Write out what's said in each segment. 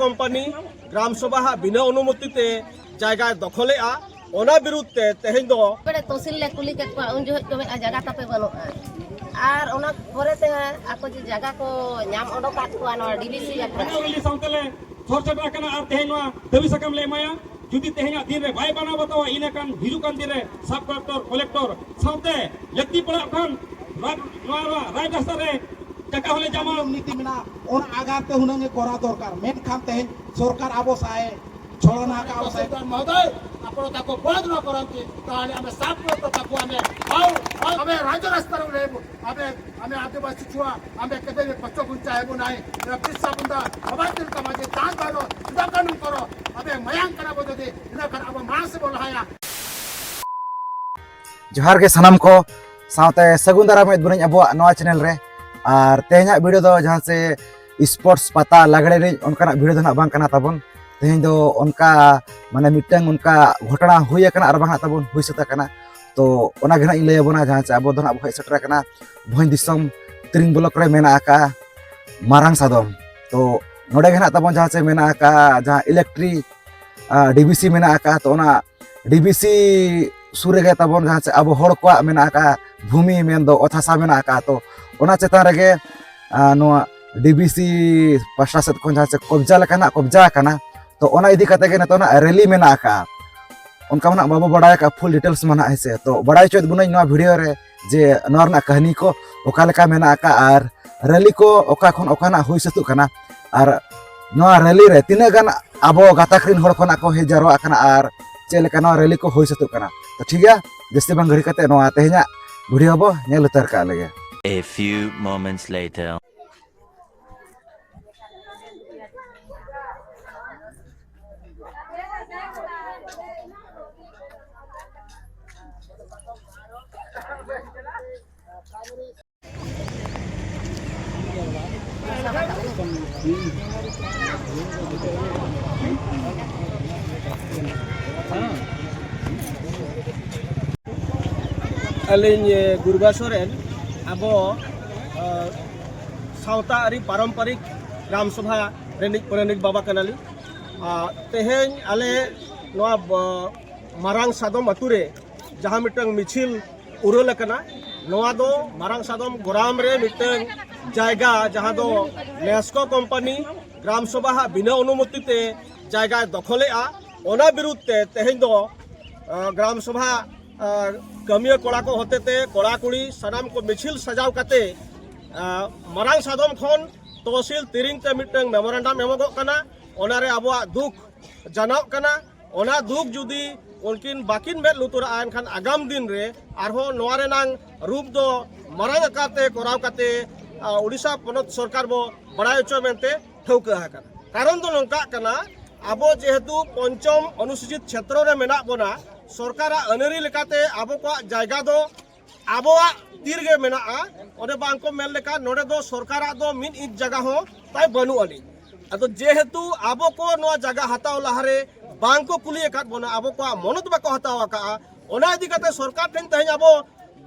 Company গ্রাম সভা বিনা অনুমতিতে জায়গায় দখলেआ ওনা বিরুদ্ধে তেহেñ दो तहसिल ले कुली के उन जो जगह तापे बानुआ और ओना परेते ako जे जगह को नाम ओडोकात को आनो डीबीसी ली साउंतले थोरचबा कना आर तेहेñ वा दबी सकम ले माया जुदी तेहेñ दिन रे बाय बाना बतावा इने कान भिरु कान दिन रे सब कलेक्टर साउते लक्ति पड़ा खान राय दस्तर रे जगह होले जामा नीति मेना और आगाते हुनंगे करा दरकार मेन खान तेहेñ सरकार आबो साए छलना का आवश्यक महोदय आपण ताको बंद न करंती ताले हमें साफ को ताको हमें राज्य रास्ता रे हमें आदिवासी छुआ हमें केबे पच्चो गुंचा हेबो नाही पिसा बुंदा अबातिल तमाजे दान बालो सुदा कानून करो हमें मयांग करा बदे इना कर अब मास बोलहाया जोहार के सनम को साथे सगुन दारा में बुरन अब नवा चैनल रे और तेहेñा वीडियो दो जहां से स्पोर्ट्स पता लगड़े रे उनका वीडियो दो ना बांग कना ताबन तेहेñ दो उनका माने मिटंग उनका घटना हुई कना और बांगा ताबन हुई सता कना तो ओना गना इले बना जहां से अब दो ना भय सटरा कना भोइन दिसम त्रिंग ब्लॉक रे मेना का मारांग सादम तो नोडे गना ताबन जहां से मेना का जहां इलेक्ट्रिक डीबीसी मेना का तो ओना डीबीसी सुरे गए ताबन जहां से अब हड़ को मेना का भूमि मेन दो अथासा मेना का तो ओना चेतान रे नोआ डीबीसी पास्टा सेट को जहां से कब्जा कना तो ओना इदी कते के नतोना रैली मेना का उनका मना बाबा बड़ाय का फुल डिटेल्स मना है तो बड़ाय चोत बुनई नवा वीडियो रे जे नोरना कहानी को ओका लेका मेना का और रैली को ओका खन ओकाना हुई सतु कना और नवा रैली रे तिना गान आबो गाताखरिन हड़ खना को हे जारवा कना और चेलेका नवा रैली को हुई सतु कना तो ठीक है जस्ती बांग घड़ी कते नवा तेहेñा वीडियो बो नेल उतार का लगे। A few moments later. अलिंग गुरबा सोरेन अब सावता आरी पारंपरिक ग्राम सभा रेनिक बाबा कनाली तेहेñ आले नवा मारांग सादम अतुरे जहां मिटंग मिछिल उरल कना नवा दो मारांग सादम गोराम रे मिटंग जायगा जहां दो नेस्को कंपनी ग्राम सभा बिना अनुमतिते जायगा दखलेआ ओना विरुद्धे तेहेñ दो ग्राम सभा कमिया कोड़ा को होते कोड़ा कुड़ी सनाम को मिछिल सजाव कते मारांग सादम खन तहसील तिरिंग ते मिटंग मेमोरेंडम एमोगो कना ओनारे आबो दुख जानाव कना ओना दुख जुदी उनकिन बाकिन में लुतुरा एनखान आगाम दिन रे आरहो नोआ रेनांग रूप दो मारांग काते कोराव काते उड़ीसा पनत सरकार बो बड़ाय चो मेनते ठौका हाकना कारण दो नंका कना आबो जेहेतु पंचम अनुसूचित क्षेत्र रे मेना बोना सरकार अनरी लेकाते आबो को जायगा दो आबो तीरगे मेना ओदे बांको मेल लेका नोडे दो सरकार दो मिन इत जगह हो ताई बनु अली अदो जेहेतु आबो को नोआ जगह हताव लहारे बांको कुली एकात बना आबो को मनत बाको हताव का ओना इदी कते सरकार ठेन तेहेñ आबो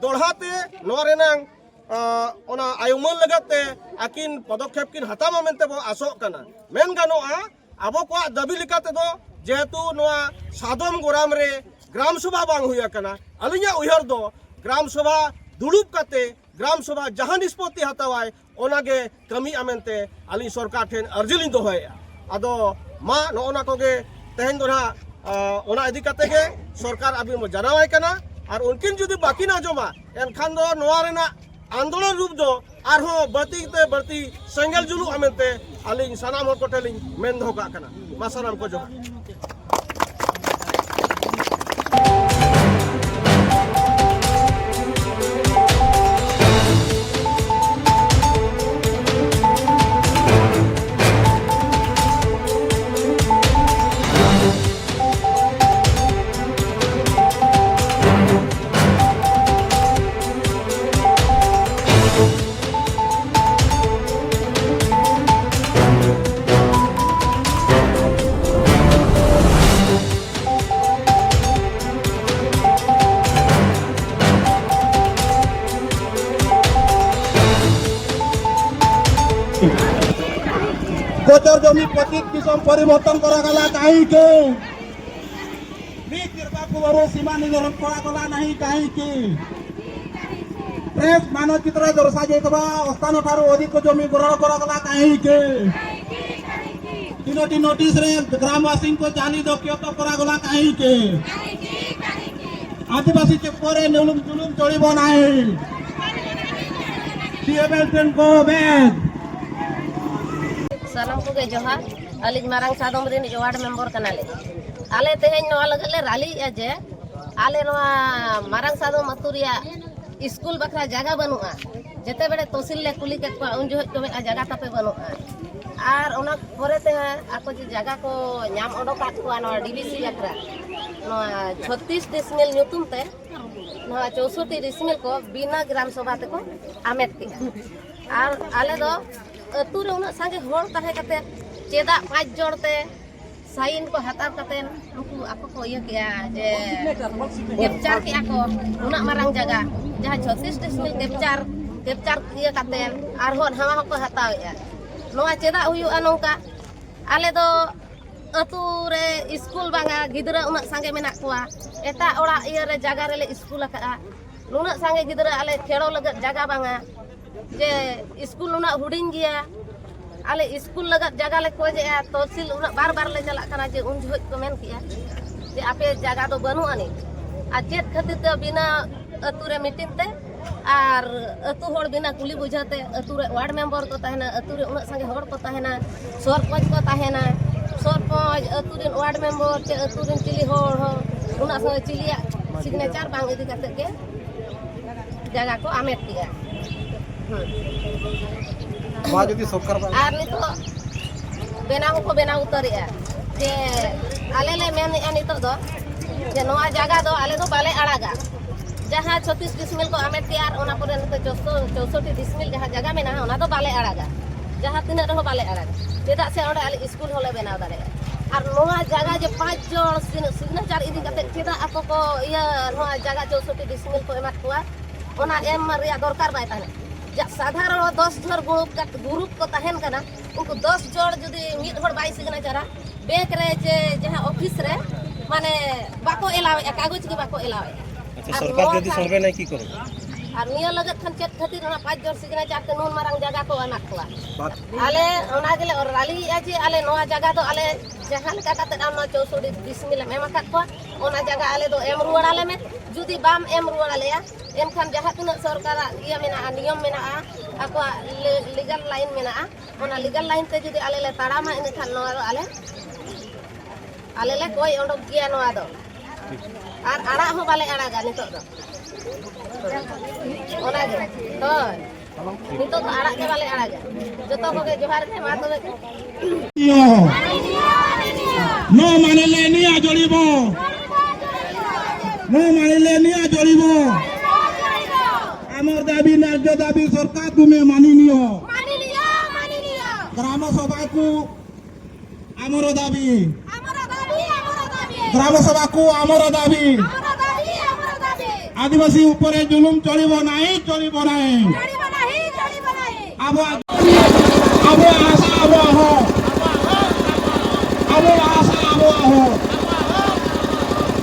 दोढ़ाते नोआ रेनांग ओना आयुमन लगाते आकिन पदक्षेप किन हतामा मेनते बो आसो कना मेन गानोआ आबो को दाबी लेकाते दो जेहेतु नोआ सादम गोराम रे ग्राम सभा बांग हुआ कना अलिया उहर दो ग्राम सभा दुड़ुब काते ग्राम सभा जहां निष्पत्ति हतावाय ओनागे कमी आमेनते अली सरकार ठेन अर्जिलिन दोहय आदो मा नोना कोगे तेहेñ दो ना ओना इदी काते के सरकार अभी जनावाय कना और उनकिन जुदी बाकी ना जमा एनखान दो नोआ रेना आंदोलन रूप दो आरहो बढ़ती सेंगल जुलू आमेनते अली सनाम हर कोटेलिन मेन दो का कना मा सनाम को जो गोचर जमी 25 दिसम परिवर्तन करागला काहींके निर्वाचन सीमा निर्धारण करागला नहीं काहींके प्रेस मानचित्र दर्शा जाइतबा स्थान ठारू अधिक जमी ग्रहण करागला काहींके तीनोटी नोटिस रे ग्रामवासी को जाली दक्षित करागला काहींके आदिवासी चेपरे नुलुम जुलुम चलिबो नाही टीएमएल को बैक सानम को जोहार अलिज मारंग सादम रिन वार्ड मेंबर कनाले आले तेहेन नवा लगले राली जे आले नवा मारंग सादम अतुरिया स्कूल बखरा जगह बनुआ जेते बेडे तहसील ले कुली के उन जो तो जगह तपे बनुआ आर ओना परेते आको जे जगह को नाम ओडोका को नवा डीबीसी बखरा नवा 36 डिसमिल नुतुम ते नवा 64 डिसमिल को बिना ग्राम सभा ते को आमेट के आर आले दो अतु रे उना संगे होड़ ताहे कते चेदा 5 जोड़ते साइन को हताव कते उनको आपको को ये किया जे कैप्चर किया को उना मारंग जगह जहां 36 डिसमिल कैप्चर किया कते आर होन हवा को हताव या नोआ चेदा हुयु अनोका आले दो अतु रे स्कूल बांगा गिदरा उना संगे मेना कोआ एटा ओड़ा इया रे जगह रे स्कूल का नुना संगे गिदरा आले खेड़ो लगत जगह बांगा जे स्कूल उना हुडिंग गया आले स्कूल लगत जगह ले खोजे तहसील उना बार बार ले चला कना जे उन जो को मेन किया जे आपे जगह तो बनु आनी आ चेत खातिर ते बिना अतु रे मीटिंग ते आर अतु होड़ बिना कुली बुझाते अतु रे वार्ड मेंबर को ताहेना अतु रे उना संगे होड़ को ताहेना सरपंच को ताहेना सरपंच अतु रे वार्ड मेंबर चे अतु रे चिली होड़ हो उना संगे चिलिया सिग्नेचर बांग इदी करते के जगह को आमेट किया आर नितो बेनाव को बेनाव उतरिया जे आले ले मेन नितो दो जे नोआ जगह दो आले दो बाले अड़ागा जहां 36 डिसमिल को आमेट के आर ओना परे नितो 64 डिसमिल जहां जगह में ना ओना दो बाले अड़ागा जहां तीन रहो बाले अड़ागा चेदा से ओडे आले स्कूल होले बेनाव दारे आर नोआ जगह जे 5 जोड़ सिग्नेचर इदी कते चेदा आपको को या नोआ जगह 64 डिसमिल को एमा हुआ ओना एम रिया दरकार बाय ताने साधारण 10 जोड़ ग्रुप को तहन कना उनको 10 जोड़ जदी मिद होड़ बाई सिग्नेचर बैंक रे जे जहां ऑफिस रे माने बाको एलावे कागज के बाको एलावे अच्छा सरकार जदी सर्वे नै की करो आर निया लगत खन चेक खातिर ना 5 जोड़ सिग्नेचर ते नून मारंग जगह को अना खवा आले ओना गेले और राली आजे आले नोआ जगह दो आले जहां लका कते ना 64 डिसमिल में मका को ओना जगह आले दो एम रुवाड़ आले में जुदी बाम एम रुवाड़ आले या एनखान जहां तिना सरकार इया मेना नियम मेना ako legal line mena ona legal line te judi ale le tarama ini kan no ale le koi ondok gia no ado ar ara ho bale ara ga nito do ona ge to nito to ara ke bale ara ga joto ko ge johar ke ma to ke no manele niya joribo no manele niya joribo আমার দাবি ন্যায্য দাবি সরকার তুমি মানি নিও গ্রাম সভাকু আমার দাবি গ্রাম সভাকু আমার দাবি আদিবাসী উপরে জুলুম চলিব নাই আবো আশা আবো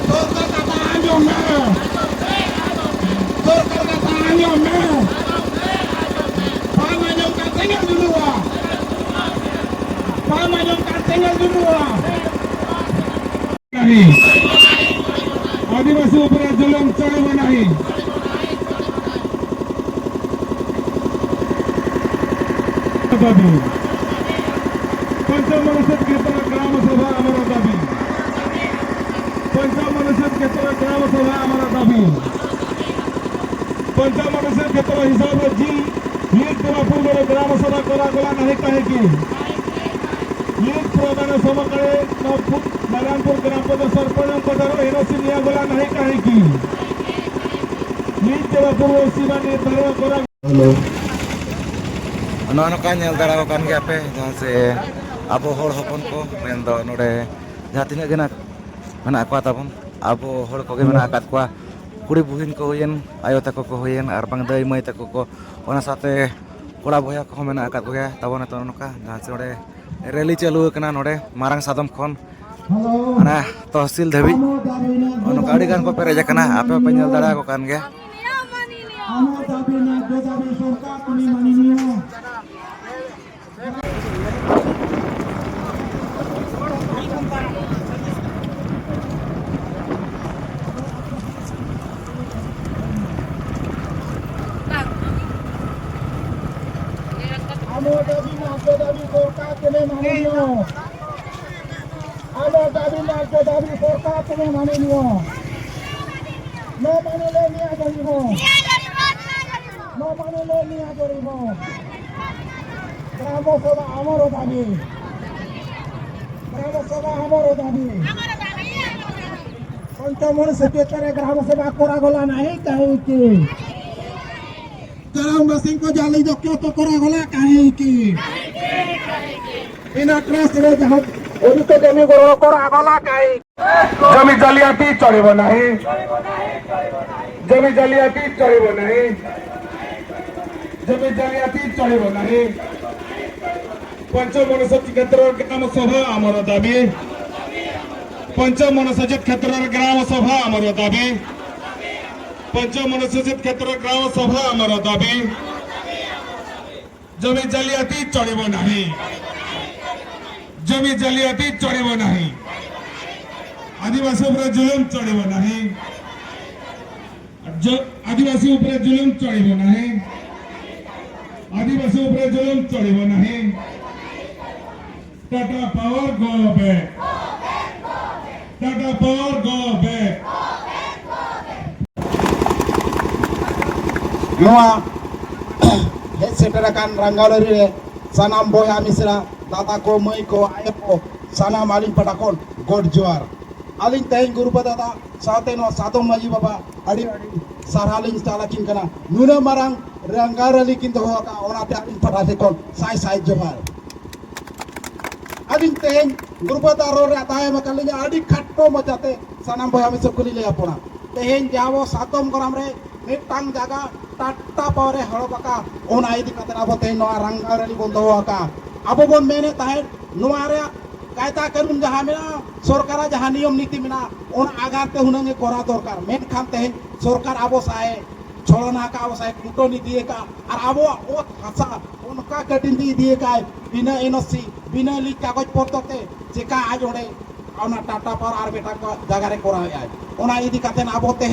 সরকার কথা আঞ্জমে सरकार का तांगो में पामाजों का tinggal dulu नहीं आदिवासी ऊपर जुलूम चलिब नहीं दाबी पंचामनुषद क्षेत्र ग्राम सभा हमारा दाबी पंचामनुषद क्षेत्र ग्राम सभा हमारा दाबी पंचामनुषद क्षेत्र हिसाब से जी लीग पूर्व ग्राम सभा करागला नहीं कहे कि लीग प्रदान समकड़े नारायणपुर ग्राम पंचायत सरपंच पदारो एनओसी लिया गला नहीं कहे कि लीग पूर्व सीमा निर्धारण करा हेलो नौका नेल दाड़ा कान गया पे जहाँ से अब होड़ हपन को मेन दो नोडे जहाँ तीन गना मना को ताबन अब होड़ को गे मना आकात को कुड़ी बुहिन को हुयन आयो तको को हुयन आर बांग दई मई तको को ओना साथे कोड़ा बोया को मेना आकात को गया तबन तो नोका जहाँ से नोडे रैली चालू करना नोडे मारंग सादम खन अना तहसील धाबी उनका अड़ी गान को पेरेज करना आपे पे नेल दाड़ा को कान गे पंचमन सेक्रेटरी ग्राम सभा करा गला नहीं कहीं की ग्रामवासी को जाली जो क्यों तो करा गला कहीं की बिना ट्रस्ट रे जहां उनको जमी को करा गला कहीं जमी जालियाती चढ़ब नहीं जमी जालियाती चढ़ब नहीं जमी जालियाती चढ़ब नहीं पंचमन सचिव क्षेत्र ग्राम सभा आमर दाबी पंचमन सचिव क्षेत्र ग्राम सभा आमर दाबी पंचमन सचिव क्षेत्र ग्राम सभा आमर दाबी जमी जालियाती चढ़ब नहीं जमी जालियाती चढ़ब नहीं आदिवासी उपरे जुलुम चढ़ब नहीं आदिवासी उपरे जुलुम चढ़ब नहीं आदिवासी उपरे जुलुम चढ़ब नहीं Tata power go back Tata power go back नोआ हेड सेंटर kan रंगावली रे सनाम बोया मिश्रा दादा को मई को आय को सनाम आलिन पटाकोन गोड जोर आलिन तेन गुरुपा दादा साथे नो सातो माजी बाबा अड़ी सारालिन चालाकिन कना नुना मारंग रंगावली किन दो का ओनाते आलिन पटासे कोन साई साई जोहार आलिन तेन गुरुपा दारो रे आताय मकलिन अड़ी खट्टो मचाते सनाम बोया मिश्रा कुली ले अपना तेन जावो सातोम ग्राम रे मिटांग जागा टाटा पावरे हड़पका ओना इदी कतरा अब तेन नो रंगावली बोन दो का अब बोन मेने ताहे नोआ रे कायदा कानून जहां मेना सरकार जहां नियम नीति मेना ओन आगाते हुनंगे करा दरकार मेन खानते सरकार आबो साए छलना का आबो साए कूटनीति का और आबो ओ भाषा उनका कटिन दिए का बिना एनओसी बिना ली कागज पत्रते जेका आज ओडे ओना टाटा पर आर बेटा को जगह रे करा है ओना इदी काते आबो ते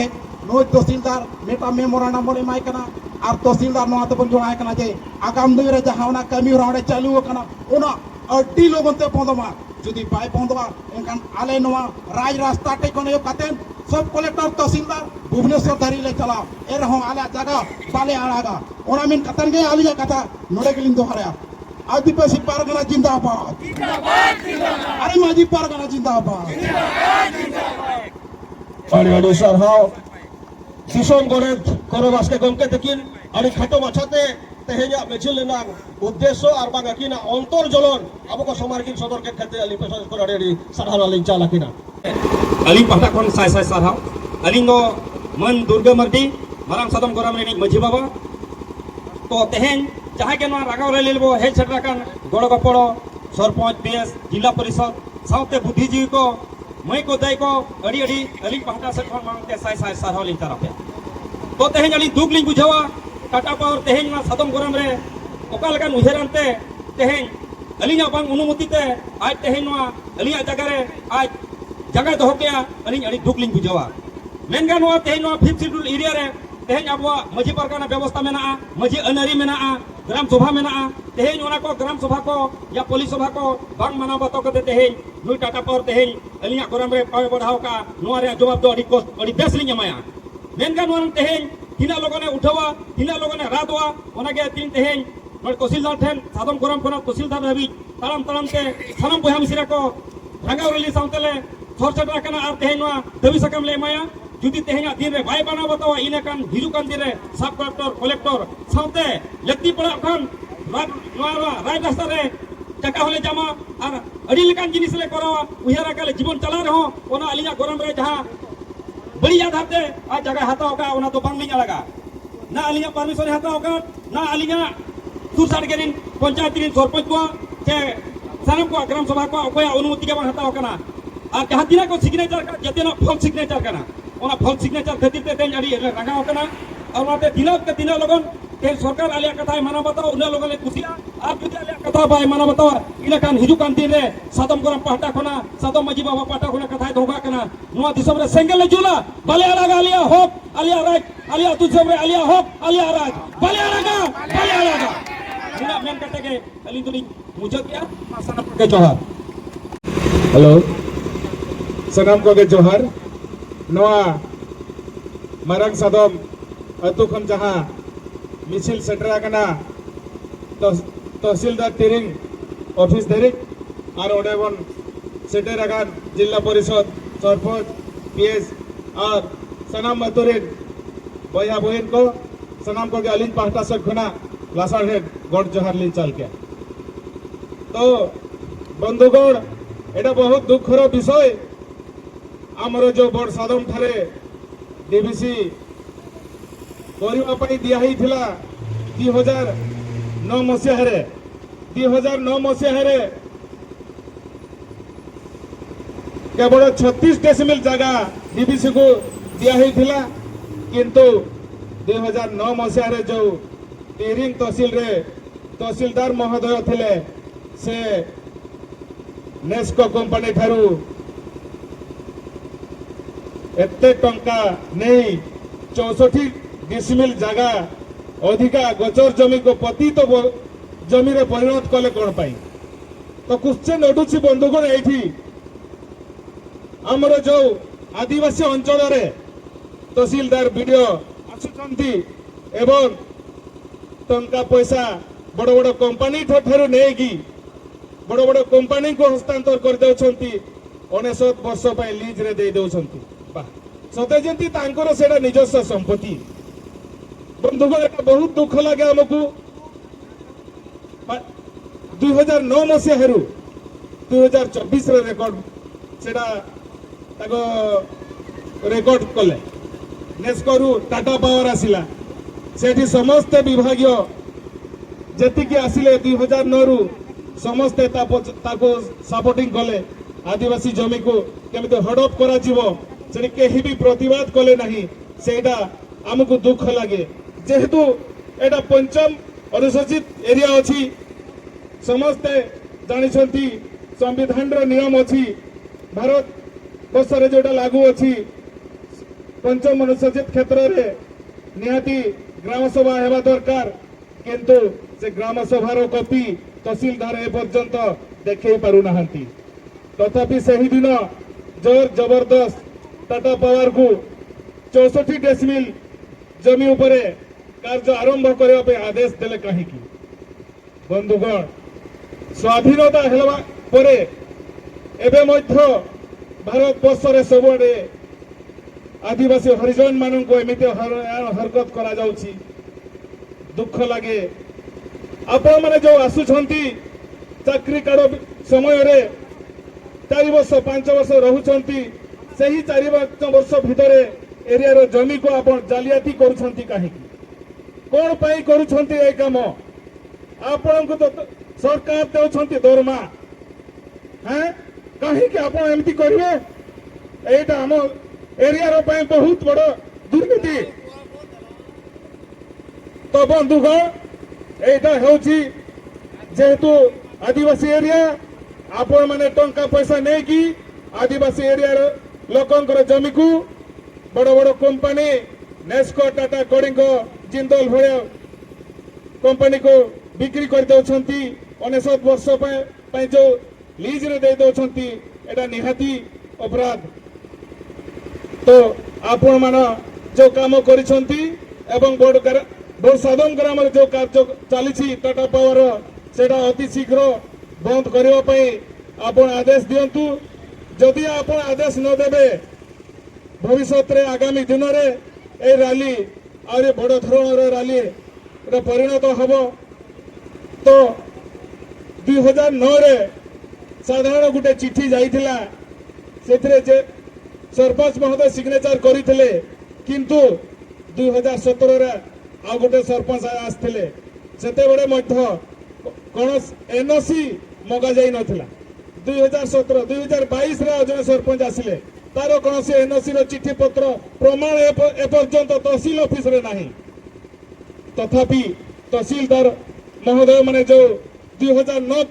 नो तहसीलदार मेटा मेमोरेंडम बोले माय कना और तहसीलदार नो आते बन जोड़ाय कना जे आगाम दिन रे जहां ओना कमी रोडे चालू कना ओना अड्डी लोगन ते पोंदमा जुदी बाय पोंदवा एनकान आले नोआ राज रास्ता टे कोने कातेन सब कलेक्टर तहसीलदार भुवनेश्वर धारी ले चला ए रहो आले जगह बाले आड़ागा ओना मिन कतन गे आलिया कथा नोडे गिलिन दोहरया आदिवासी पारगना जिंदाबाद जिंदाबाद जिंदाबाद अरे माजी पारगना जिंदाबाद जिंदाबाद जिंदाबाद अड़ी अड़ी सरहाव दिसोम गोरेद करबासके गमके तकिन अड़ी खाटो माछाते तेहेजा मिছিল लेना उद्देश्य और बागाकिना अंतर जलन अबको समारकिन सदर के खाते अली पेशा को अड़ी साधारण लिंग चालाकिना अली पहटा खन साय साय सारहाव अली नो मन दुर्गा मर्दी मारंग सादम गराम रे मझी बाबा तो तेहेन जहां के नो रागाव रे लेबो हेड सेटरा कान गड़ गपड़ो सरपंच पीएस जिला परिषद साउते बुद्धिजीवी को मई को दाई को अड़ी अड़ी अली पहटा से खन मांगते साय साय सारहाव लिंग तरफ तो तेहेन अली दुख लिंग बुझावा टाटा पावर तेहेन मा सादम गराम रे ओका लगान उहेरानते तेहेन अलिया बांग अनुमतिते आज तेहेन मा अलिया जगह रे आज जगह दोह के अलिन अड़ी दुख लिंग बुझावा मेनगा नो तेहेन नो 5th शेड्यूल एरिया रे तेहेन अबवा मझी पारगाना व्यवस्था मेना मझी अनरी मेना ग्राम सभा मेना तेहेन ओना को ग्राम सभा को या पुलिस सभा को बांग मना बातो कते तेहेन नुई टाटा पावर तेहेन अलिया गराम रे पावे बढ़ाव का नो रे जवाब दो अड़ी बेस लिंग माया मेनगा नो तेहेन तीना लोगों ने उठावा तीना लोगों ने रातवा ओना के तीन तेहेन नोड तहसीलदार ठेन सादम गरम खना तहसीलदार हबी ताराम ताराम के सानम बहा मिसरा को रंगाव रली साउतेले थोर चटरा कना आर तेहेन वा दबी सकम ले माया जुदी तेहेन दिन रे बाय बना बतावा इने कान हिजु कान दिन रे सब कलेक्टर साउते लक्ति पड़ा खान राज रास्ता रे जगह होले जमा और अड़ी लेकान जिनिस ले करावा उहेरा काले जीवन चला रहो ओना अलिया गरम रे जहां बड़ी याद आते आज जगह हताओ का ओना तो बांग लगा ना अलिया परमिशन हताओ का ना अलिया सुरसार के दिन पंचायत दिन सरपंच को चे सानम को ग्राम सभा को अकोय अनुमति के हताव कना और जहां तिना को सिग्नेचर का जतेना फल सिग्नेचर कना ओना फल सिग्नेचर खातिर ते तेन अड़ी रंगाव कना और ओनाते दिना के दिना लगन ते सरकार आलिया कथा माना बताओ उना लोगन ले खुशिया आप जुदी आलिया कथा बाय माना बताओ इना कान हिजु कान दिन रे सादम गरम पाटा खना सादम माजी बाबा पाटा खना कथा धोगा कना नुआ दिसम रे सेंगल जुला बाले आलागा आलिया होक आलिया राज आलिया तुझम रे आलिया होक आलिया राज बाले आलागा बाले आलागा इना मेन कटे के अली दुनी मुझे क्या सनम के जोहार हेलो सनम को के जोहार नवा मारंग सादम अतु खन जहां मिছিল सेंटर आकना तहसीलदार तिरिंग ऑफिस धरिक और ओडेवन सेंटर आगान जिला परिषद सरपंच पीएस और सनाम मतुरिन बया बहन को सनाम को के अलिन पाहटा से खुना लासार हेड गॉड जोहार लिन चल के तो बंधुगण एटा बहुत दुखर विषय आमर जो बड़ सादम ठारे डीबीसी करने दिया ही थिला 2009 मसीह 2009 मसीह केवल 36 डेसिमिल जगह डीबीसी को दिया ही थिला किंतु 2009 मसीह जो तिरिंग तहसील रे तहसीलदार महोदय थिले से नेस्को कंपनी ठारू एते टंका नहीं 64 डिसिमिल जगह अधिका गोचर जमी को पतित जमी रे परिणत कले कौन पाई तो क्वेश्चन उठुछि बंधुगण एठी हमर जो आदिवासी अंचल रे तहसीलदार वीडियो आसुचंती एवं टंका पैसा बड़ बड़ कंपनी ठारू नेकी बड़ बड़ कंपनी को हस्तांतर कर देउछंती 19 वर्ष पाई लीज रे दे देउछंती सते जंती तांकर सेटा निजस्व संपत्ति बंधुगण एटा बहुत दुख लगे आमको 2009 मसीह 2024 रे रेकर्ड सेटा ताको रेकर्ड कले नेस्को टाटा पावर आसिला सेठी समस्त विभागीय जेतिकी आसिले 2009 रु समस्त ताको सपोर्टिंग कले आदिवासी जमी को केमिति हडप करा जीवो सेठी केही भी प्रतिवाद कले नहीं सेटा आमको दुख लगे जेहेतु एटा पंचम अनुसूचित एरिया अछि समस्ते जानिछंती संविधान रो नियम अछि भारत वर्ष रे जोटा लागू अछि पंचम अनुसूचित क्षेत्र रे निहाती ग्राम सभा हेबा दरकार किंतु से ग्राम सभा रो कॉपी तहसीलदार ए पर्यंत देखै पारु नाहंती तथापि सही दिन जोर जबरदस्त टाटा पावर को 64 डेसिमिल जमी उपरे कार्य आरंभ करने पे आदेश देले कहीं बंधुगण स्वाधीनता हेलवा परे एबे मध्य भारत वर्ष रे सबरे आदिवासी हरिजन मानन को एमिते हरकत करा जाउची दुख लगे आपण माने जो आसुछंती चाकरी कारो समय रे 4 वर्ष 5 वर्ष रहुछंती सही 4 वर्ष भितरे एरिया रो जमी को आपण जालियाती करूछंती काहे कौन पाई करूछंती ए काम आपण को तो सरकार देउछंती दरमा हैं कहीं के आपण एमती करिवे एटा हम एरिया रो पाई बहुत बड़ दुर्नीति तो बंधुगण एटा होची जेहेतु आदिवासी एरिया आपण माने टंका पैसा नै की आदिवासी एरिया रो लोकंकर जमी को बड़ बड़ कंपनी नेस्को टाटा कोडिंग जिंदल भलिया कंपनी को बिक्री कर दउछंती 19 वर्ष पे जो लीज रे दे दउछंती एटा निहाती अपराध तो आपण माना जो काम करिसंती एवं बड़ सादम ग्राम जो कार्य चली टाटा पावर सेटा अति शीघ्र बंद करबा पई आपण आदेश दियंतु जदि आपण आदेश न देबे भविष्य रे आगामी दिन रे ए रैली और बड़ धरण रैली परिणत हम तो 2009 रे साधारण गोटे चिठी जाइथिला सेथरे जे सरपंच महोदय सिग्नेचर करिथिले किंतु 2017 रे आ गोटे सरपंच आस्थिले सेते बडे मध्य कोन एनओसी मगा जाई नथिला 2017 2022 रे जने सरपंच आसिले तारो कोनोसी एनओसी रो चिठी पत्र प्रमाण एपर्यंत तहसील ऑफिस रे नाही तथापि तहसीलदार महोदय माने जो 2009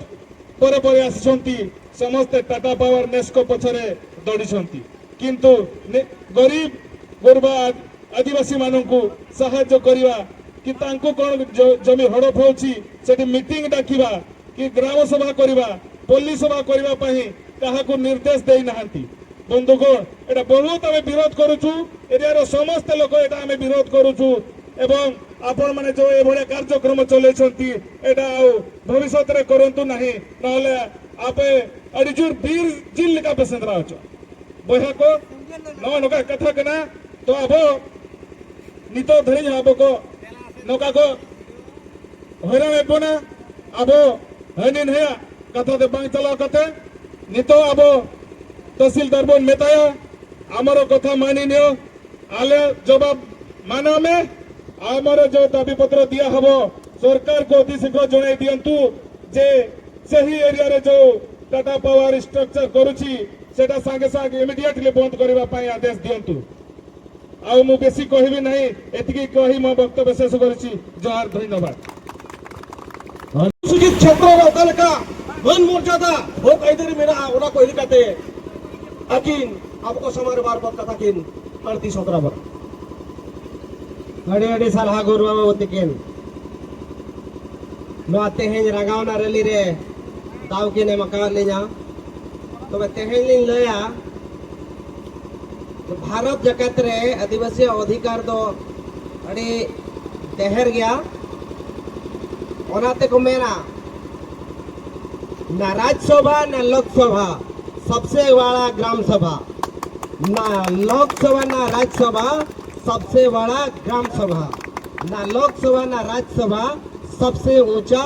परे परे आसिसंती समस्त टाटा पावर नेस्को पछरे दौड़िसंती किंतु गरीब गुरबा आदिवासी माननकु सहायता करिवा कि तांको कोन जमी हड़प होची सेठी मीटिंग डाकिबा कि ग्राम सभा करिबा पल्ली सभा करिबा पई काहाको निर्देश देई नाहंती बंधुगण एटा बहुत आमे विरोध करूछु एरिया रो समस्त लोक एटा आमे विरोध करूछु एवं आपण माने जो ए भले कार्यक्रम चलेछंती एटा भविष्य रे करंतु नाही नहले आपे अडिजुर वीर जिल का पेसेंद्रा होचो बहा को नका कथा कना तो अब नितो धरि जाबो को नका को हैरान एपोना अब हनिन है कथा दे बांग चला कथे नितो अब तहसीलदार बोन मेताया आमर कथा मानि नियो आले जवाब माना में आमर जो दाबी पत्र दिया हबो सरकार को अति शीघ्र जणाई दियंतु जे सही एरिया रे जो टाटा पावर स्ट्रक्चर करूची सेटा संगे संगे इमीडिएटली बंद करबा पई आदेश दियंतु आउ मु बेसी कहबी नहीं एतिकी कही मो वक्तव्य शेष करछि जोहार धन्यवाद सुजित क्षेत्र रो का वन मर्यादा हो कायदे मेरा ओना कोई लिखाते अकिन आपको समार बार बार कथा किन 38-17 बार अड़ी साल हागुर बाबा होतिकेन नो तेहें रगावना रली रे ताव के ने मका ले जा तो तेहें लिन लया तो भारत जगत रे आदिवासी अधिकार दो अड़ी तेहर गया ओनाते को मेरा ना राज्यसभा ना लोकसभा सबसे बड़ा ग्राम सभा ना लोकसभा ना राज्यसभा सबसे बड़ा ग्राम सभा ना लोकसभा ना राज्यसभा सबसे ऊंचा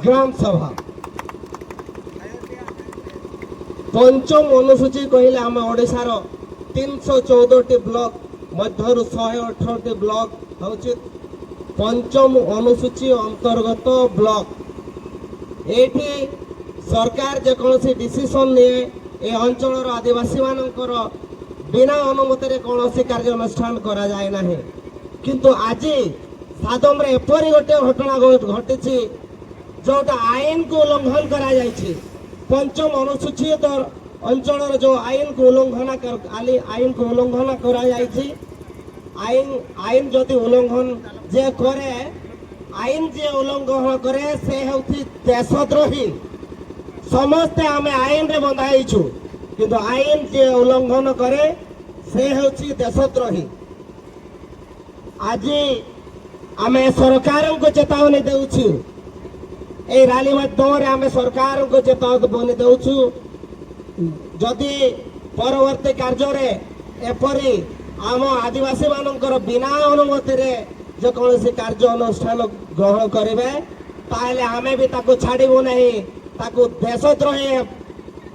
ग्राम सभा पंचम अनुसूची कहले आम ओडिशार 314 ब्लॉक मध्यरु 118 ब्लॉक होछि पंचम अनुसूची अंतर्गत ब्लॉक एठी सरकार जे कोनसी डिसीजन ने ए अंचलर आदिवासी मानकर बिना अनुमति रे कोनसी कार्यानुष्ठान करा जाय नाही किंतु आज सादम रे एपरी गोटे घटना घटिछि जोटा आईन को उल्लंघन करा जायछि पंचम अनुसूचित अंचलर जो आईन को उल्लंघन करा जायछि आईन जदि उल्लंघन जे करे आईन जे उल्लंघन करे से होथि देशद्रोही समस्ते आमे आईन रे बंधाइछु किंतु आईन जे उल्लंघन करे से होछि देशद्रोही आज आमे सरकार को चेतावनी देउछु ए रैली माध्यम रे आमे सरकार को चेतावनी देउछु जदि परवर्ती कार्य रे एपरी आम आदिवासी मानकर बिना अनुमति रे जो कौन कार्य अनुष्ठान ग्रहण करेंगे ताहले आमे भी ताको छाड़बू नहीं ताको देशद्रोही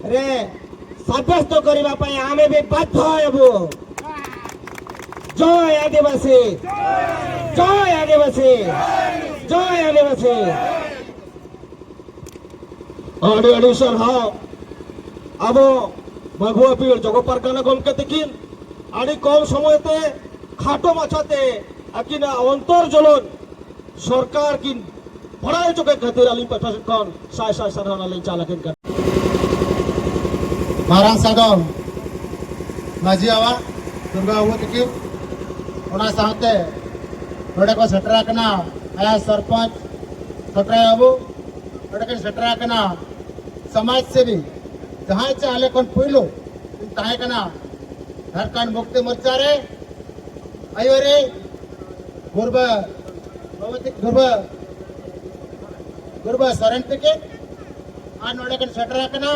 रे साब्यस्त करबा पई आमे भी बाध्य हेबू जय आदिवासी जय आदिवासी जय आदिवासी अड़ी अड़ी सर हाँ अब मघुआ पीड़ जगपारखाना गमके देखिन आड़ी कम समय ते खाटो माछाते आकिन अंतर्जलन सरकार की पढ़ाई चुके खातिर अली प्रशासन कौन साय साय सरहना ले चालकिन कर मारांग सादम माजी आवा दुर्गा वो तकी ओना साथे नोडे को सटरा कना आया सरपंच सटरा आबो नोडे को सटरा कना समाज सेवी जहां चाले कोन पुइलो ताहे कना झारखंड मुक्ति मोर्चा रे आयो रे गुरबा भगवती गुरबा सरन तके आ नोडे को सटरा कना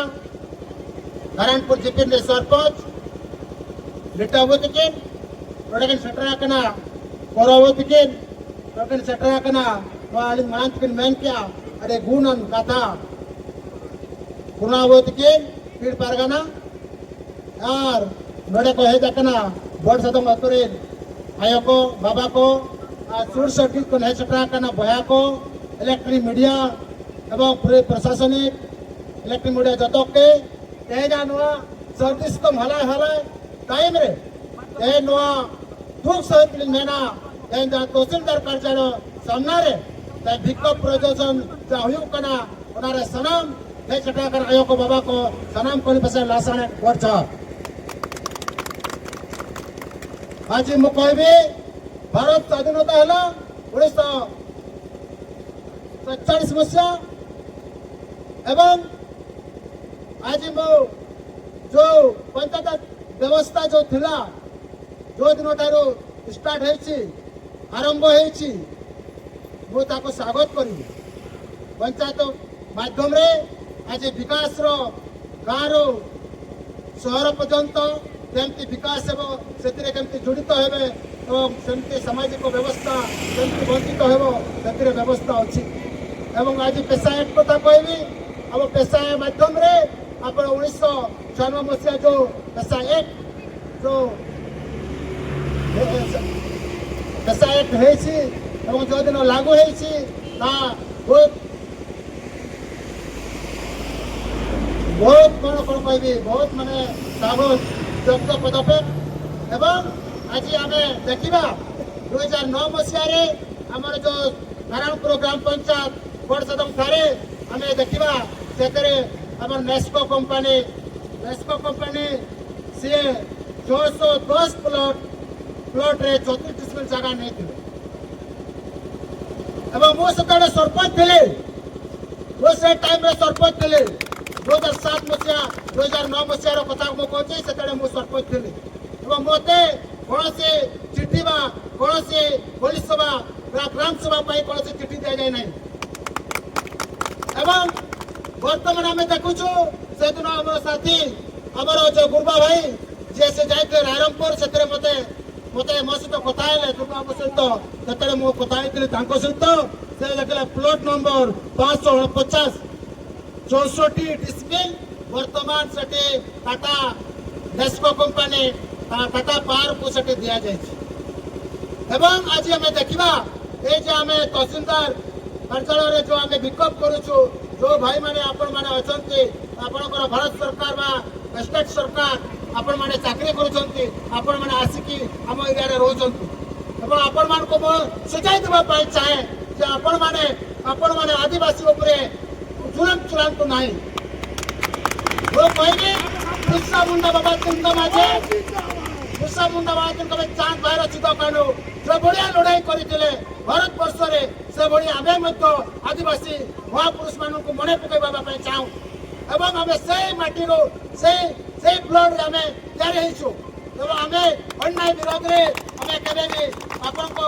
नारायणपुर जिपिन रे सरपंच लेटावो तके नोडे को सटरा कना कोरावो तके नोडे को सटरा कना वाली मांच किन मेन क्या अरे गुणन कथा गुणावो तके पीड़ पारगाना और नोडे को हे जकना बड़ सदम अतरे आयो को बाबा को सुर सर्किट को नहीं सटरा कना बया को इलेक्ट्रिक मीडिया एवं पूरे प्रशासनिक इलेक्ट्रिक मीडिया जतके तेजा नुआ सर्विस तो हलाय हलाय टाइम रे ए नुआ दुख सहित मेना तेजा तहसीलदार कार्यालय सामना रे ते विक्षोभ प्रदर्शन जा हुयु कना ओनारे सनाम हे चटाकर आयो को बाबा को सनाम कोनी पसे लासाने वर्ष आज मु कहबी भारत स्वाधीनता है 1947 मसीहा एवं आज मो जो पंचायत व्यवस्था जो थिला जो दिन ठारू स्टार्ट होइछि आरंभ होइछि मु ताको स्वागत करी पंचायत माध्यम रे आज विकास रो गाँव रो शहर पर्यंत केमती विकास हेब से केमती जड़ित हेबे और सेमती सामाजिक व्यवस्था केमती वंचित हेब से व्यवस्था अच्छी एवं आज पेशा एक्ट कथा कहबी अब पेशा माध्यम रे आप 1996 मसीहा जो पेशा एक्ट जो पेशा एक्ट होइछि एवं जो दिन लागू होइछि ता बहुत कौन कहबी बहुत माने साहस योग्य पदक्षेप एवं आज आम देखा 2009 मसीह आमर जो नारायणपुर ग्राम पंचायत बड़सदम ठारे आम देखा से नेस्को कंपनी सी 610 प्लॉट रे 34 डिसमिल जगह नहीं थे एवं मो से सरपंच थे वो से टाइम रे सरपंच थे 2007 मसीहा 2009 मसीहार कथा मुझे कहूँ से सरपंच थी एवं मत कौन चिठी बा कौन पुलिस सभा ग्राम सभा कौन चिठी दि जाए ना एवं बर्तमान आम देखुचु से दिन आम साथी आमर जो गुरबा भाई जी से जाते रायरंगपुर से मत मत मो सहित कथा दुर्गा सहित जो मुझे कथा सहित से देखिए प्लॉट नंबर 549 64 डिसमिल वर्तमान से टाटा नेस्को कंपनी टाटा पावर को से दि जाए एवं आज आम देखा ये आम तहसीलदार कार्यालय जो आम विक्षोभ करुचु जो भाई माने आपण माने अछंती आपणकर भारत सरकार बा स्टेट सरकार आपण माने चाकरी करूछंती आपण माने आसिकी हम एरिया रे रहउछंती एवं आपण मान को मो सुझाई देबा पाई चाहे जे आपण माने आदिवासी ऊपर जुलम चलांतु नाही वो कहबे बिरसा मुंडा बाबा तुंगा माजे बिरसा मुंडा बाबा तुंगा चांद बाहर अछि दकानो जो बढ़िया लड़ाई करिथिले भारत वर्ष रे से बढ़िया आमे मत आदिवासी महापुरुष मानू को मने पकेबा पाई चाहू एवं आमे से माटी रो से ब्लड रे आमे तैयारी हेछु एवं आमे अन्याय विरोध रे आमे केबे भी आपन को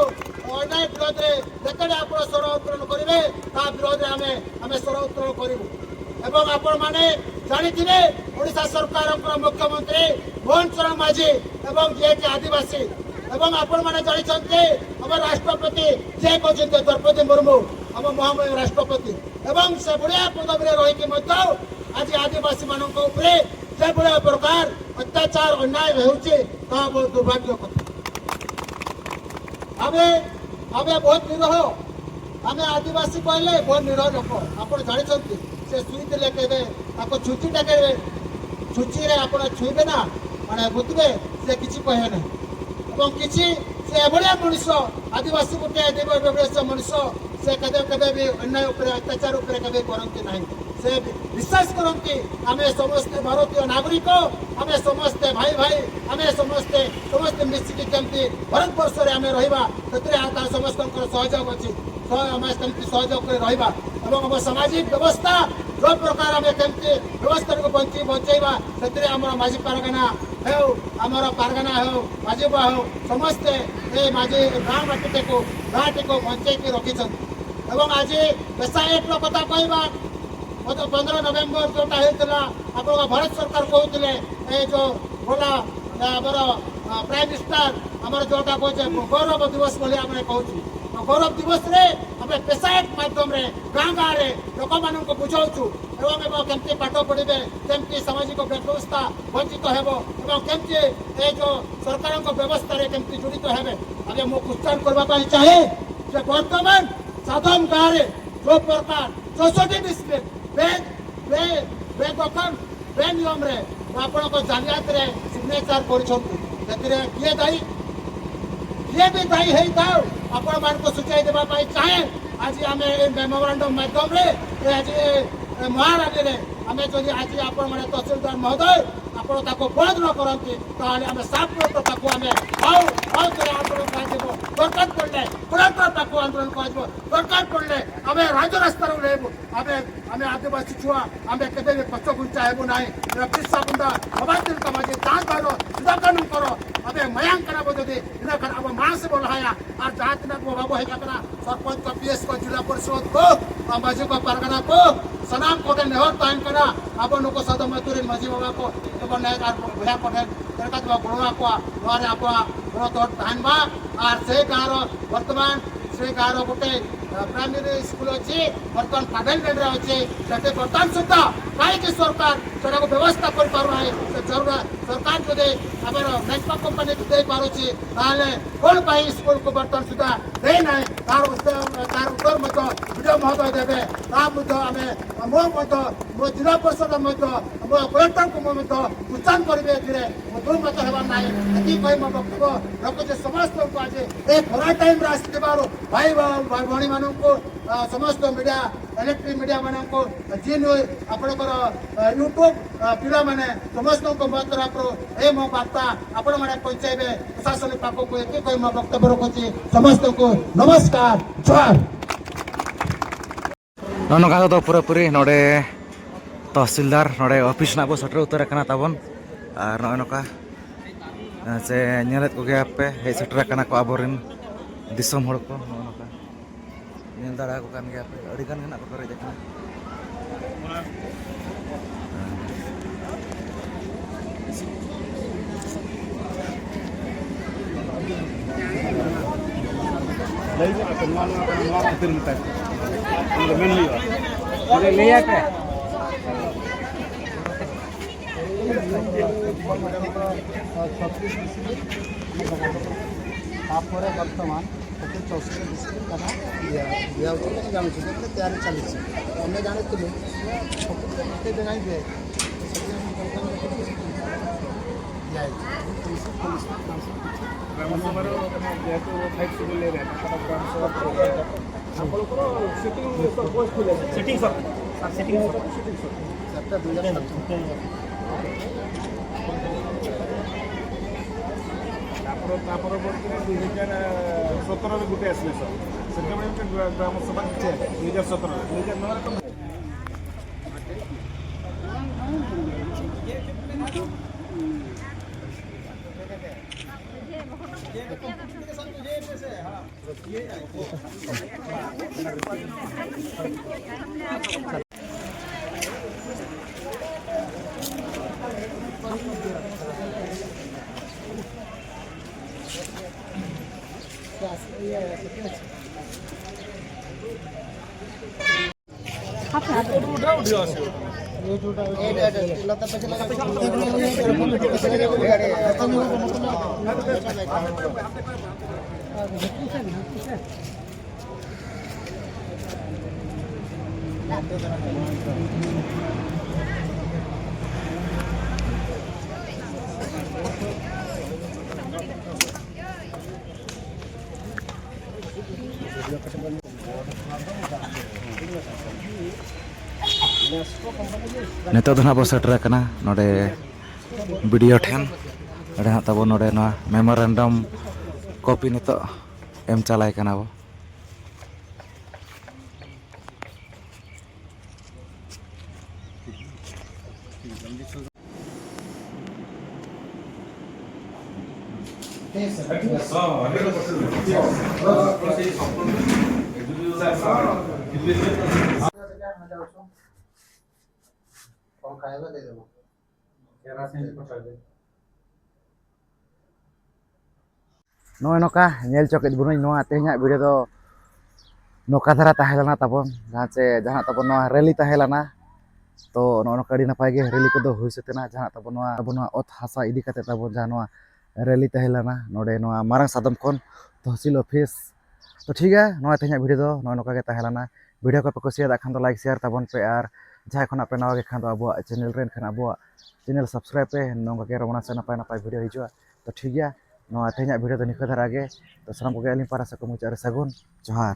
अन्याय विरोध रे जतडे आपण स्वर उत्तोलन करिवे ता विरोध रे आमे स्वर उत्तोलन करिवु एवं आपण माने जानिथिबे ओडिसा सरकार मुख्यमंत्री मोहन चरण माझी एवं जे आदिवासी एवं आपण माने जानिछन्ते हम राष्ट्रपति जे कहते द्रौपदी मुर्मू हम महामहिम राष्ट्रपति एवं से बढ़िया पदवी रही आज आदिवासी मान से बढ़िया प्रकार अत्याचार अन्याय होउछि ता बहुत दुर्भाग्य कथा आमे बहुत निरह आमे आदिवासी कहले बहुत निरह लोक आपण जानिछन्ते से सुईले केबे ताको छुची टाके छुची रे आपण छुईबे ना माने बुतबे से किछि कहे ना एवं किसी से एभलिया मनुष्य आदिवासी गोटे देव मनुष्य से कदे भी अन्याय अत्याचार कभी करती ना से विश्वास करती आम समस्ते भारतीय नागरिक आम समस्ते भाई भाई आम समस्ते मिसिकी केमती भारत वर्ष में आम रहा समस्त सहयोग अच्छी आम कमी सहयोग कर रहा आम सामाजिक व्यवस्था जो प्रकार आम कमी व्यवस्था को बचेबा से आम माझी पारगाना हो आमर पारगाना हो माझीबा हो समस्ते ये माझी गाँव बाटी को बंचेकी रखिंट एवं आज पेशा एक्ट कथा कहवा 15 नवेम्बर जोटा होता आप भारत सरकार कहते ये जो बोला आमर प्राइम मिनिस्टर आमर जोटा कहे गौरव दिवस बोली आम कहूँ गौरव दिवस रे आम पेशा एक्ट माध्यम गाँ गाँव में लोक मान बुझाऊँ एवं केमती पाठ पढ़े केमती सामाजिक व्यवस्था वंचित होमती ये जो सरकार व्यवस्था केमती जड़ित हे मुझे क्वेश्चन करने चाहे वर्तमान साधम गाँव में जो प्रकार 64 डिस्ट्रिक्ट बे गठन बे नियम रे आपण को जालियात रे सिग्नेचर करछंती जतिरे किए दाई ये भी दाई है ताऊ आपण मान को सूचाई देबा पाई चाहे आज आमे मेमोरेंडम माध्यम रे आज महारानी रे आमे जदि आज आपण माने तहसीलदार महोदय आपण ताको बंद न करंती ताले आमे साफ तो ताको आमे आउ करे आंदोलन काजबो दरकार पड़ले कलेक्टर ताको आंदोलन काजबो दरकार पड़ले आमे राज्य रास्ता रे लेबो आमे आदिवासी छुआ आमे केबे भी पछ गुंचा हेबो नाही पिस्सा बुंदा अबादिल कमाजे जान बारो सुधा कानून करो आमे मयांक करा बदे इना कर अब मास बोलहाया और जात ना को बाबू है करा सरपंच को पीएस को जिला परिषद को माजी को परगना को सनाम कोटे नेहर टाइम करा अब नको सदम तुरी माजी बाबा को तो ने आर भया कोटे तरका तो गुणवा को नरे आप गुण तो धानबा और से गार वर्तमान से गार गोटे प्राइमरी स्कूल अच्छी बर्तमान प्राइवेट रे अच्छे से बर्तमान सुधा कहीं सरकार से व्यवस्था कर पार ना सरकार जो आम नेक्मा कंपानी दे पारे कौन स्कूल को बर्तमान सुधा दे ना तार उत्तर वीडियो महोदय देवे मो जिला परिषद मो कलेक्टर को उच्चारण करेंगे दूर मत होगा ना ये मो वक्तव्य रखुचे समस्त को आज ये खरा टाइम आसबार भाई भाई मानू समस्त मीडिया इलेक्ट्रिक मीडिया मानू जी आपणकर यूट्यूब पिला माने समस्त मत तरफ ये मो वार्ता आपण मैंने पहुंचाइबे प्रशासन पाखक एक मो वक्तव्य रखुची समस्त को नमस्कार जोहार नौका तो पूरा पूरी नोडे तहसीलदार नोडे ऑफिस ना सेटर उतर ताबन और नौका से नेलत को गया पे हे सेटर को आबोरिन दिसम हड़ को नौका नेल दाड़ा को कान गया पे अड़ी गान गना को करे देखना बर्तमान 64 डिस्ट्रिक्ट तैयारी चली जाने ପରବର୍ତ୍ତୀ 2017 ଗୋଟେ ଆସିଲେ ସାର୍ ସେତେବେଳେ ଗ୍ରାମ ସଭା 2017 2009 नितो तो बो सेटर नोडे वीडियो ठेन तब नोडे मेमोरेंडम कॉपी नितो एम चलाय कना बो नोए नौका नेल चौकेट बुन तेहना वीडियो तो नौका धारा तहलना तबन जहाँ से जहाँ तबन रैली तहलना तो नौका नपाय गे रैली को हुई सतेना जहाँ तबन अत हासा इदी तबन जहाँ रैली तहलना नोडे मारंग सादम खन तहसील ऑफिस तो ठीक है नवा तेहना वीडियो दो नोका के तहलाना वीडियो को पे कुसिया खान दो लाइक शेयर ताबन पे और जहाँ खना पे नवा के खान दो अब चैनल रे खान अब चैनल सब्सक्राइब पे नोका के रमना से नपाय नपाय वीडियो हिजुआ तो ठीक है नवा तेहना वीडियो तो निका धरा गे तो सानम को अलिंग पारा से को मुचारे सगुन जोहार।